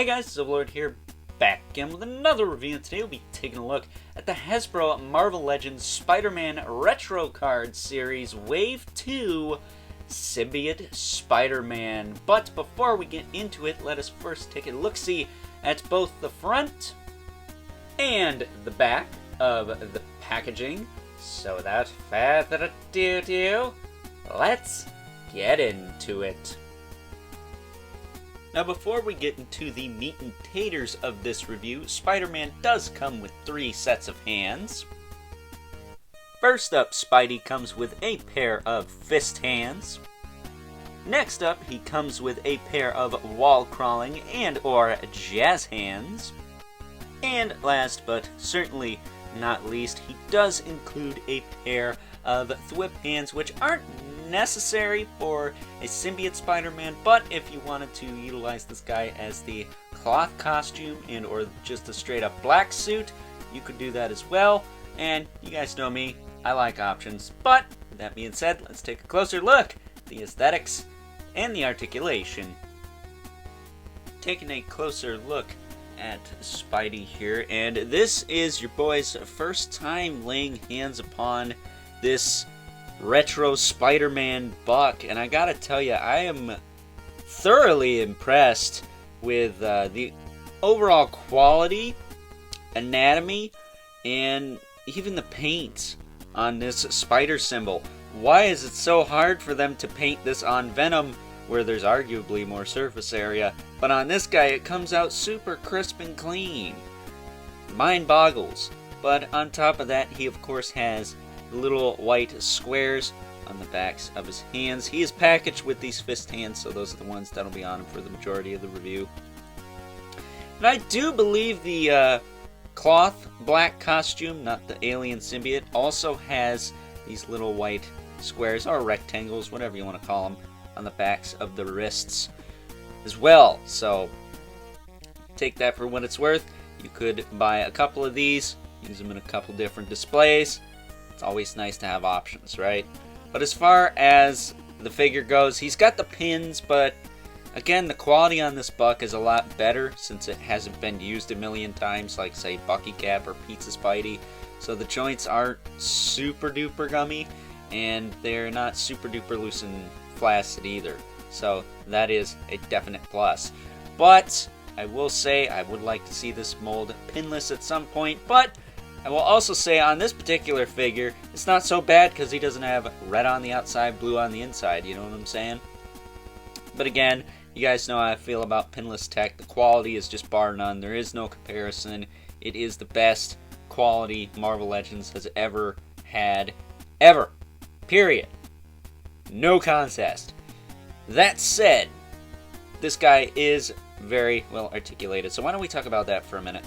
Hey guys, Symbiote here, back again with another review, and today we'll be taking a look at the Hasbro Marvel Legends Spider-Man Retro Card Series Wave 2 Symbiote Spider-Man. But before we get into it, let us first take a look-see at both the front and the back of the packaging. So without further ado, let's get into it. Now before we get into the meat and taters of this review, Spider-Man does come with 3 sets of hands. First up, Spidey comes with a pair of fist hands. Next up, he comes with a pair of wall-crawling and or jazz hands. And last but certainly not least, he does include a pair of thwip hands, which aren't necessary for a symbiote Spider-Man, but if you wanted to utilize this guy as the cloth costume and or just a straight up black suit, you could do that as well. And you guys know me, I like options. But with that being said, let's take a closer look at the aesthetics and the articulation. Taking a closer look at Spidey here, and this is your boy's first time laying hands upon this retro Spider-Man buck, and I gotta tell you, I am thoroughly impressed with the overall quality, anatomy, and even the paint on this spider symbol. Why is it so hard for them to paint this on Venom, where there's arguably more surface area, but on this guy it comes out super crisp and clean? Mind boggles. But on top of that, he of course has little white squares on the backs of his hands. He is packaged with these fist hands, so those are the ones that'll be on him for the majority of the review. And I do believe the cloth black costume, not the alien symbiote, also has these little white squares, or rectangles, whatever you want to call them, on the backs of the wrists as well. So take that for what it's worth. You could buy a couple of these, use them in a couple different displays. It's always nice to have options, right? But as far as the figure goes, he's got the pins, but again, the quality on this buck is a lot better since it hasn't been used a million times like, say, Bucky Cap or Pizza Spidey. So the joints aren't super duper gummy, and they're not super duper loose and flaccid either. So that is a definite plus. But I will say I would like to see this mold pinless at some point, but I will also say on this particular figure, it's not so bad because he doesn't have red on the outside, blue on the inside, you know what I'm saying? But again, you guys know how I feel about pinless tech. The quality is just bar none. There is no comparison. It is the best quality Marvel Legends has ever had. Ever. Period. No contest. That said, this guy is very well articulated. So why don't we talk about that for a minute?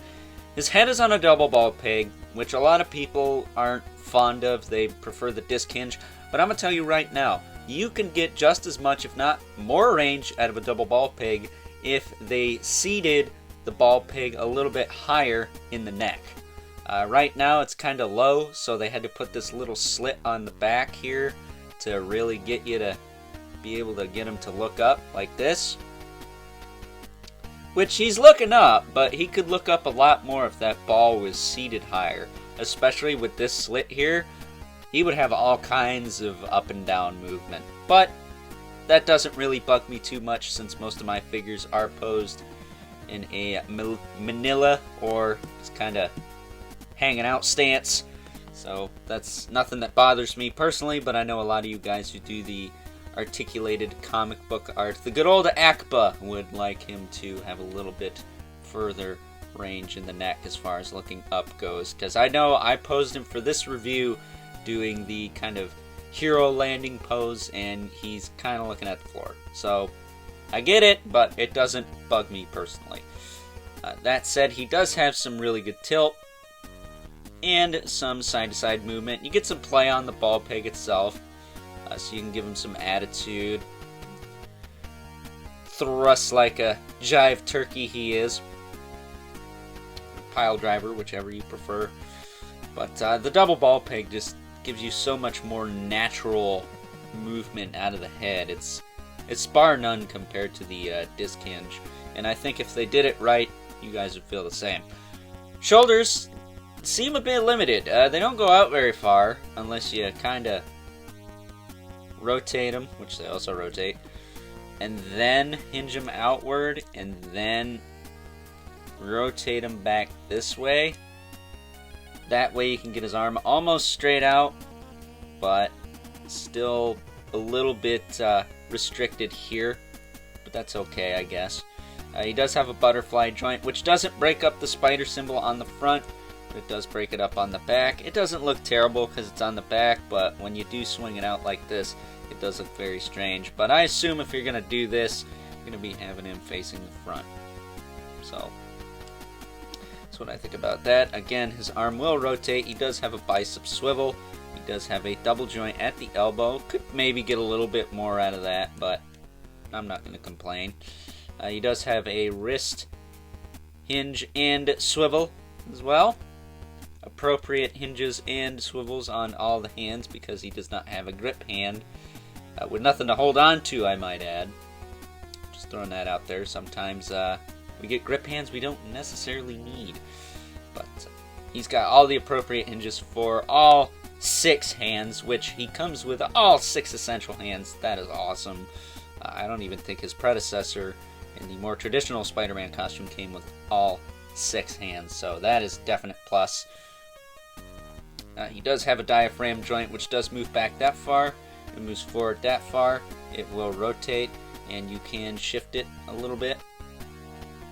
His head is on a double ball peg, which a lot of people aren't fond of. They prefer the disc hinge. But I'm going to tell you right now, you can get just as much, if not more range out of a double ball peg if they seated the ball peg a little bit higher in the neck. Right now it's kind of low, so they had to put this little slit on the back here to really get you to be able to get him to look up like this. Which he's looking up, but he could look up a lot more if that ball was seated higher. Especially with this slit here, he would have all kinds of up and down movement. But that doesn't really bug me too much since most of my figures are posed in a manila or just kind of hanging out stance. So that's nothing that bothers me personally, but I know a lot of you guys who do the articulated comic book art, the good old Akba, would like him to have a little bit further range in the neck as far as looking up goes, because I know I posed him for this review doing the kind of hero landing pose, and he's kind of looking at the floor. So I get it, but it doesn't bug me personally. That said, he does have some really good tilt and some side-to-side movement. You get some play on the ball peg itself, so you can give him some attitude. Thrust like a jive turkey he is. Pile driver, whichever you prefer. But the double ball peg just gives you so much more natural movement out of the head. It's bar none compared to the disc hinge. and I think if they did it right, you guys would feel the same. Shoulders seem a bit limited. They don't go out very far unless you kind of rotate them, which they also rotate, and then hinge them outward, and then rotate them back this way. That way you can get his arm almost straight out, but still a little bit restricted here, but that's okay, I guess. He does have a butterfly joint, which doesn't break up the spider symbol on the front, but it does break it up on the back. It doesn't look terrible because it's on the back, but when you do swing it out like this, it does look very strange. But I assume if you're going to do this, you're going to be having him facing the front. So that's what I think about that. Again, his arm will rotate. He does have a bicep swivel. He does have a double joint at the elbow. Could maybe get a little bit more out of that, but I'm not going to complain. He does have a wrist hinge and swivel as well. Appropriate hinges and swivels on all the hands because he does not have a grip hand. With nothing to hold on to, I might add. Just throwing that out there. Sometimes we get grip hands we don't necessarily need. But he's got all the appropriate hinges for all 6 hands, which he comes with all 6 essential hands. That is awesome. I don't even think his predecessor in the more traditional Spider-Man costume came with all 6 hands, so that is definite plus. He does have a diaphragm joint, which does move back that far. It moves forward that far. It will rotate, and you can shift it a little bit.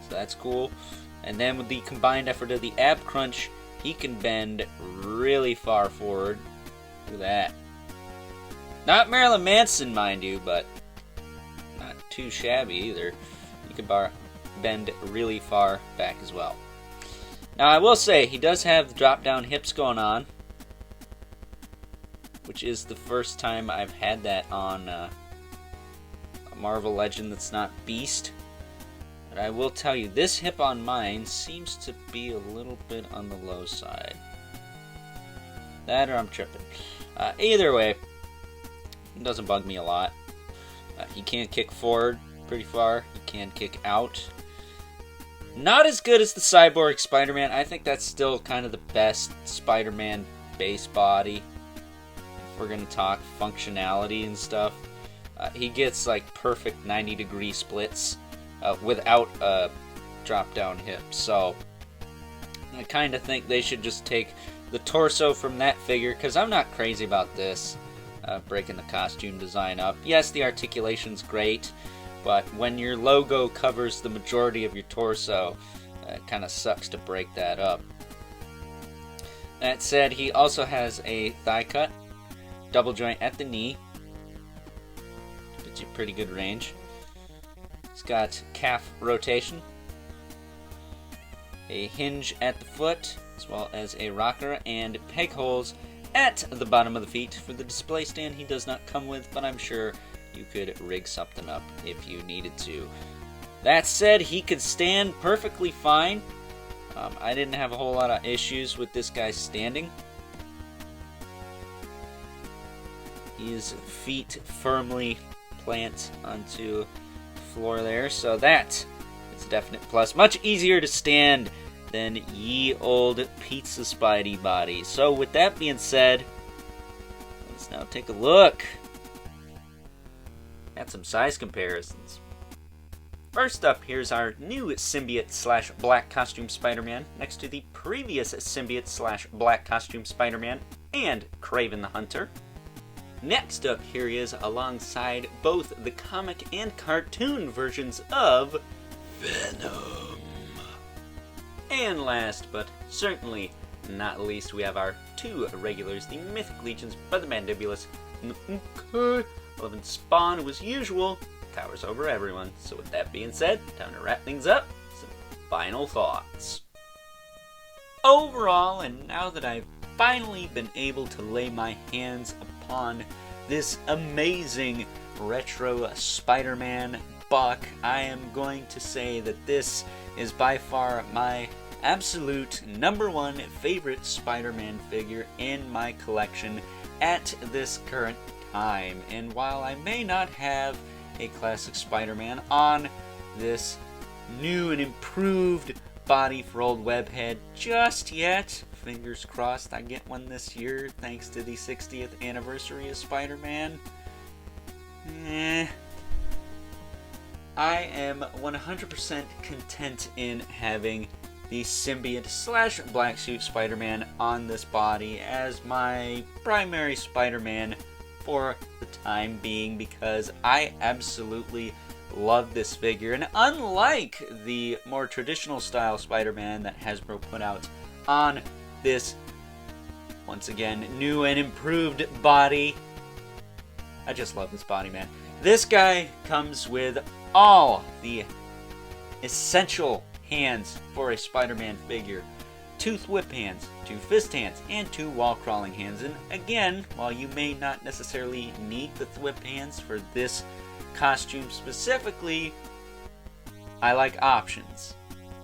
So that's cool. And then with the combined effort of the ab crunch, he can bend really far forward. Look at that. Not Marilyn Manson, mind you, but not too shabby either. You can bend really far back as well. Now, I will say, he does have the drop-down hips going on, which is the first time I've had that on a Marvel Legend that's not Beast. But I will tell you, this hip on mine seems to be a little bit on the low side. That or I'm tripping. Either way, it doesn't bug me a lot. He can kick forward pretty far. He can kick out. Not as good as the Cyborg Spider-Man. I think that's still kind of the best Spider-Man base body. If we're going to talk functionality and stuff. He gets like perfect 90-degree splits without a drop-down hip. So I kind of think they should just take the torso from that figure, because I'm not crazy about this. Breaking the costume design up. Yes, the articulation's great, but when your logo covers the majority of your torso, it kind of sucks to break that up. That said, he also has a thigh cut, double joint at the knee. Gives you pretty good range. He's got calf rotation, a hinge at the foot, as well as a rocker and peg holes at the bottom of the feet for the display stand he does not come with, but I'm sure you could rig something up if you needed to. That said, he could stand perfectly fine. I didn't have a whole lot of issues with this guy standing. His feet firmly plant onto the floor there, so that is a definite plus. Much easier to stand than ye old Pizza Spidey body. So with that being said, let's now take a look at some size comparisons. First up, here's our new Symbiote / Black Costume Spider-Man next to the previous Symbiote / Black Costume Spider-Man and Kraven the Hunter. Next up, here he is alongside both the comic and cartoon versions of Venom. And last, but certainly not least, we have our 2 regulars, the Mythic Legions, Brother Mandibulus, and the Eleven Spawn, who as usual towers over everyone. So with that being said, time to wrap things up. Some final thoughts. Overall, and now that I've finally been able to lay my hands upon this amazing retro Spider-Man buck, I am going to say that this is by far my absolute #1 favorite Spider-Man figure in my collection at this current time. And while I may not have a classic Spider-Man on this new and improved body for old Webhead just yet. Fingers crossed I get one this year thanks to the 60th anniversary of Spider-Man. I am 100% content in having the Symbiote slash Black Suit Spider-Man on this body as my primary Spider-Man for the time being, because I absolutely love this figure. And unlike the more traditional style Spider-Man that Hasbro put out on this, once again, new and improved body, I just love this body, man. This guy comes with all the essential hands for a Spider-Man figure. 2 whip hands, 2 fist hands, and 2 wall crawling hands. And again, while you may not necessarily need the whip hands for this costume specifically, I like options.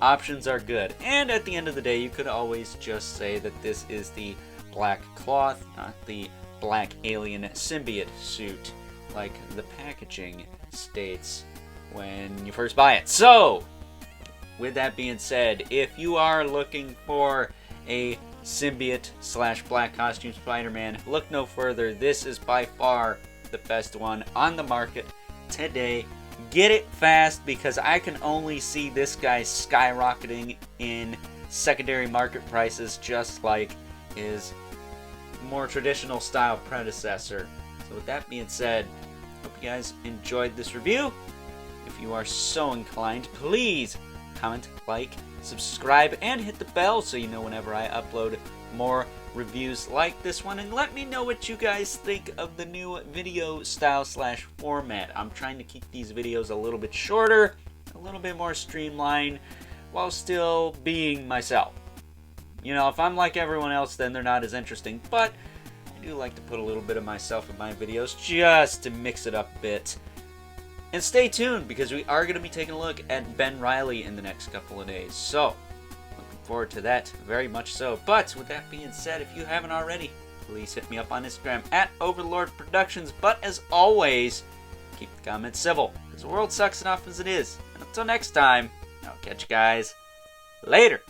Options are good. And at the end of the day, you could always just say that this is the black cloth, not the black alien symbiote suit, like the packaging states when you first buy it. So, with that being said, if you are looking for a symbiote slash black costume Spider-Man, look no further. This is by far the best one on the market today. Get it fast, because I can only see this guy skyrocketing in secondary market prices, just like his more traditional style predecessor. So with that being said, hope you guys enjoyed this review. If you are so inclined, please comment, like, subscribe, and hit the bell so you know whenever I upload more reviews like this one. And let me know what you guys think of the new video style slash format. I'm trying to keep these videos a little bit shorter, a little bit more streamlined, while still being myself. You know, if I'm like everyone else, then they're not as interesting, but I do like to put a little bit of myself in my videos just to mix it up a bit. And stay tuned, because we are going to be taking a look at Ben Reilly in the next couple of days. So, looking forward to that very much so. But with that being said, if you haven't already, please hit me up on Instagram at Overlord Productions. But as always, keep the comments civil, because the world sucks enough as it is. And until next time, I'll catch you guys later.